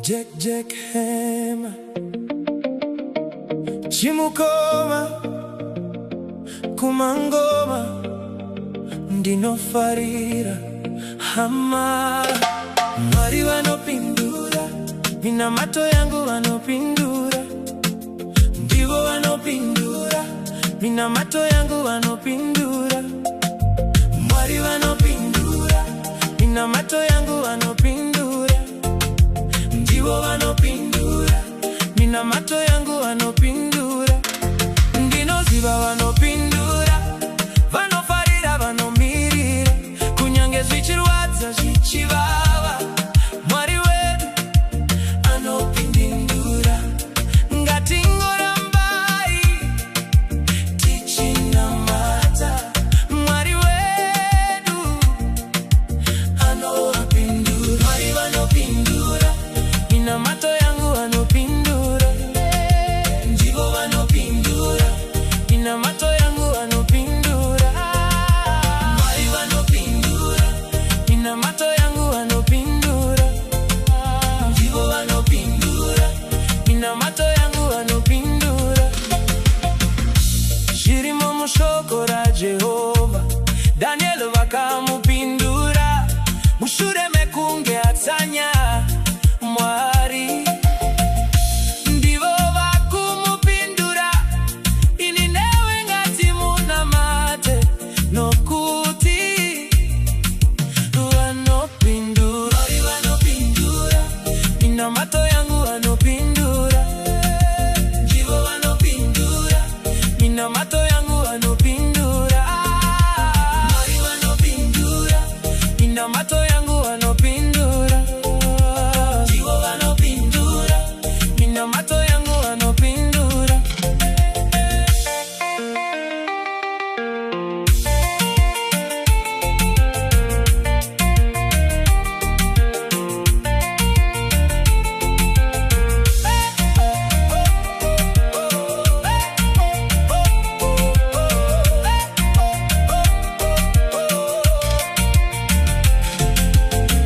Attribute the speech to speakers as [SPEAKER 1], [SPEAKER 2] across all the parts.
[SPEAKER 1] Jack Jack Hema Chimukoma Kumangoma Ndinofarira Hamara Mwari vanopindura Mina mato yangu vanopindura Ndivo vanopindura Mina mato yangu vanopindura Mwari vanopindura Mina mato yangu vanopindura Ndivo vanopindura Mina mato yangu vanopindura Ndinoziva vanopindura Vanofarira vanomirira Kunyange zvichirwadza zvichivava Mwari wedu anopindura Ngatingorambai tichinamata Mwari wedu anopindura Mwari vanopindura Mina mato yangu vanopindura Ndivo vanopindura Mina mato yangu vanopindura Mwari vanopindura Mina mato yangu vanopindura Ndivo vanopindura Mina mato yangu vanopindura Zvirimo mushoko raJehovha Daniel vakamupindura Mushure mekunge atsanya Mwari Ndivo vakumupindura Ini newe ngati munamate Nokuti vanopindura Mwari vanopindura Mina mato yangu vanopindura Ndivo vanopindura Mina mato yangu vanopindura Mwari vanopindura Mina mato yangu vanopindura Ndivo vanopindura Mina mato yangu vanopindura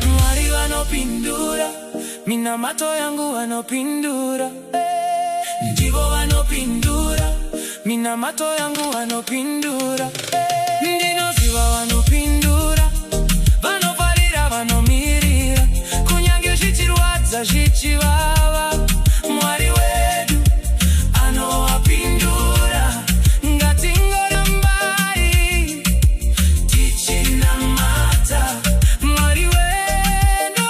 [SPEAKER 1] Mwari vanopindura Mina mato yangu vanopindura Ndivo vanopindura Mina mato yangu vanopindura Ndinoziva vanopindura Vanofarira vanomirira Kunyange zvichirwadza zvichivava Mwari wedu anowapindura Ngatingorambai tichinamata Mwari wedu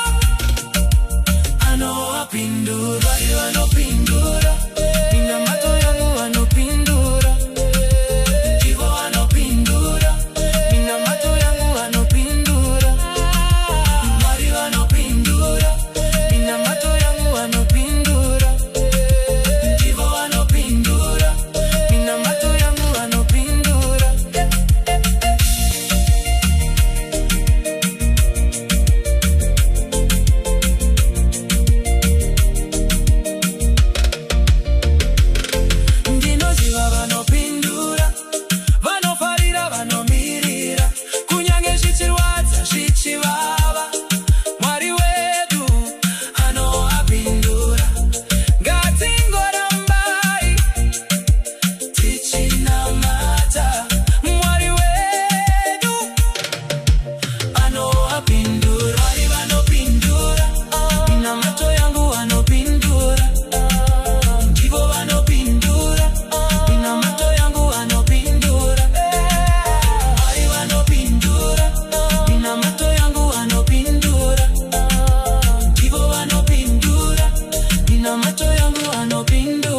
[SPEAKER 1] anowapindura Mwari vanopindura Mina mato yangu vanopindura Ndivo vanopindura Mina mato yangu vanopindura Mwari vanopindura Mina mato yangu vanopindura Ndivo vanopindura Mina mato yangu vanopindura Ndinoziva vanopindura Vanofarira vanomirira Kunyange zvichirwadza zvichivava Mwari wedu anowapindura Ngatingorambai tichinamata Mwari wedu anowapindura Mwari vanopindura Mina mato yangu vanopindura Ndivo vanopindura Mina mato yangu vanopindura Mwari vanopindura Mina mato yangu vanopindura Ndivo vanopindura Mina mato yangu vanopindura